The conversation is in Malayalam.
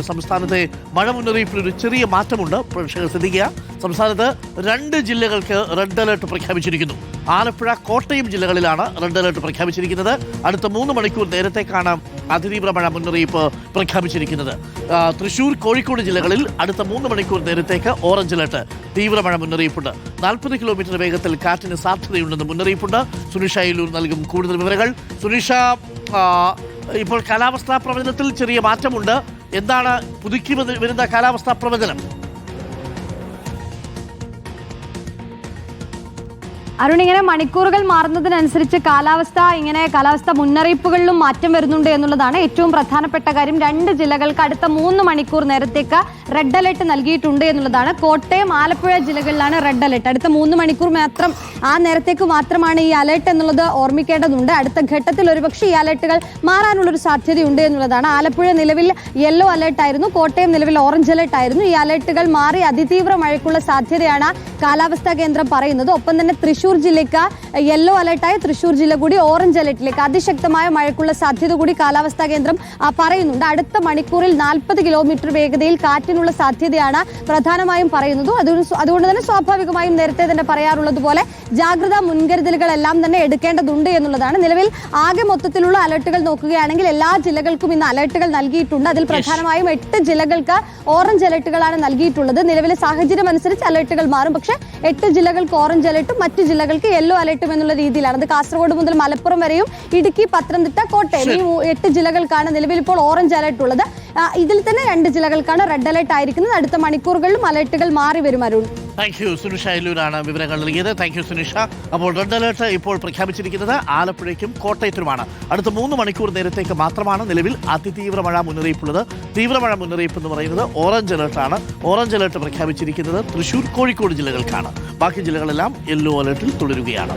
സംസ്ഥാനത്തെ മഴ മുന്നറിയിപ്പിൽ ഒരു ചെറിയ മാറ്റമുണ്ട്. പ്രേക്ഷകർ ശ്രദ്ധിക്കുക. സംസ്ഥാനത്ത് 2 ജില്ലകൾക്ക് റെഡ് അലർട്ട് പ്രഖ്യാപിച്ചിരിക്കുന്നു. ആലപ്പുഴ, കോട്ടയം ജില്ലകളിലാണ് റെഡ് അലർട്ട് പ്രഖ്യാപിച്ചിരിക്കുന്നത്. അടുത്ത 3 മണിക്കൂർ നേരത്തേക്കാണ് അതിതീവ്ര മഴ മുന്നറിയിപ്പ് പ്രഖ്യാപിച്ചിരിക്കുന്നത്. തൃശൂർ, കോഴിക്കോട് ജില്ലകളിൽ അടുത്ത 3 മണിക്കൂർ നേരത്തേക്ക് ഓറഞ്ച് അലർട്ട്, തീവ്രമഴ മുന്നറിയിപ്പുണ്ട്. 40 കിലോമീറ്റർ വേഗത്തിൽ കാറ്റിന് സാധ്യതയുണ്ടെന്ന് മുന്നറിയിപ്പുണ്ട്. സുനിഷ അയിലൂർ നൽകും കൂടുതൽ വിവരങ്ങൾ. സുനിഷ, ഇപ്പോൾ കാലാവസ്ഥാ പ്രവചനത്തിൽ ചെറിയ മാറ്റമുണ്ട്. എന്താണ് പുതുക്കി വരുന്ന കാലാവസ്ഥാ പ്രവചനം? അരുൺ, ഇങ്ങനെ മണിക്കൂറുകൾ മാറുന്നതിനനുസരിച്ച് കാലാവസ്ഥ മുന്നറിയിപ്പുകളിലും മാറ്റം വരുന്നുണ്ട് എന്നുള്ളതാണ് ഏറ്റവും പ്രധാനപ്പെട്ട കാര്യം. 2 ജില്ലകൾക്ക് അടുത്ത 3 മണിക്കൂർ നേരത്തേക്ക് റെഡ് അലർട്ട് നൽകിയിട്ടുണ്ട് എന്നുള്ളതാണ്. കോട്ടയം, ആലപ്പുഴ ജില്ലകളിലാണ് റെഡ് അലർട്ട്. അടുത്ത 3 മണിക്കൂർ മാത്രം, ആ നേരത്തേക്ക് മാത്രമാണ് ഈ അലർട്ട് എന്നുള്ളത് ഓർമ്മിക്കേണ്ടതുണ്ട്. അടുത്ത ഘട്ടത്തിൽ ഒരുപക്ഷെ ഈ അലർട്ടുകൾ മാറാനുള്ളൊരു സാധ്യതയുണ്ട് എന്നുള്ളതാണ്. ആലപ്പുഴ നിലവിൽ യെല്ലോ അലർട്ട് ആയിരുന്നു, കോട്ടയം നിലവിൽ ഓറഞ്ച് അലർട്ട് ആയിരുന്നു. ഈ അലർട്ടുകൾ മാറി അതിതീവ്ര മഴയ്ക്കുള്ള സാധ്യതയാണ് കാലാവസ്ഥാ കേന്ദ്രം പറയുന്നത്. ഒപ്പം തന്നെ തൃശൂർ ജില്ലയ്ക്ക് യെല്ലോ അലർട്ടായ തൃശൂർ ജില്ല കൂടി ഓറഞ്ച് അലർട്ടിലേക്ക് അതിശക്തമായ മഴയ്ക്കുള്ള സാധ്യത കൂടി കാലാവസ്ഥാ കേന്ദ്രം പറയുന്നുണ്ട്. അടുത്ത മണിക്കൂറിൽ 40 കിലോമീറ്റർ വേഗതയിൽ കാറ്റിനുള്ള സാധ്യതയാണ് പ്രധാനമായും പറയുന്നത്. അതുകൊണ്ട് തന്നെ സ്വാഭാവികമായും നേരത്തെ തന്നെ പറയാറുള്ളത് പോലെ ജാഗ്രതാ മുൻകരുതലുകളെല്ലാം തന്നെ എടുക്കേണ്ടതുണ്ട് എന്നുള്ളതാണ്. നിലവിൽ ആകെ മൊത്തത്തിലുള്ള അലർട്ടുകൾ നോക്കുകയാണെങ്കിൽ എല്ലാ ജില്ലകൾക്കും ഇന്ന് അലർട്ടുകൾ നൽകിയിട്ടുണ്ട്. അതിൽ പ്രധാനമായും 8 ജില്ലകൾക്ക് ഓറഞ്ച് അലർട്ടുകളാണ് നൽകിയിട്ടുള്ളത്. നിലവിലെ സാഹചര്യം അനുസരിച്ച് അലർട്ടുകൾ മാറും. പക്ഷേ 8 ജില്ലകൾക്ക് ഓറഞ്ച് അലർട്ടും മറ്റ് ജില്ലകൾക്ക് യെല്ലോ അലർട്ടും എന്നുള്ള രീതിയിലാണ്. അത് കാസർഗോഡ് മുതൽ മലപ്പുറം വരെയും ഇടുക്കി, പത്തനംതിട്ട, കോട്ടയം ഈ 8 ജില്ലകൾക്കാണ് നിലവിൽ ഇപ്പോൾ ഓറഞ്ച് അലർട്ട് ഉള്ളത്. ഇതിൽ തന്നെ 2 ജില്ലകൾക്കാണ് റെഡ് അലർട്ട് ആയിരിക്കുന്നത്. അടുത്ത മണിക്കൂറുകളിലും അലർട്ടുകൾ മാറി വരും. Arun, thank you. സുനിഷ അയിലൂരാണ് വിവരങ്ങൾ നൽകിയത്. Thank you Sunisha. അപ്പോൾ റെഡ് അലർട്ട് ഇപ്പോൾ പ്രഖ്യാപിച്ചിരിക്കുന്നത് ആലപ്പുഴയ്ക്കും കോട്ടയത്തിനുമാണ്. അടുത്ത 3 മണിക്കൂർ നേരത്തേക്ക് മാത്രമാണ് നിലവിൽ അതിതീവ്ര മഴ മുന്നറിയിപ്പുള്ളത്. തീവ്രമഴ മുന്നറിയിപ്പ് എന്ന് പറയുന്നത് ഓറഞ്ച് അലർട്ടാണ്. ഓറഞ്ച് അലർട്ട് പ്രഖ്യാപിച്ചിരിക്കുന്നത് തൃശൂർ, കോഴിക്കോട് ജില്ലകൾക്കാണ്. ബാക്കി ജില്ലകളെല്ലാം യെല്ലോ അലർട്ടിൽ തുടരുകയാണ്.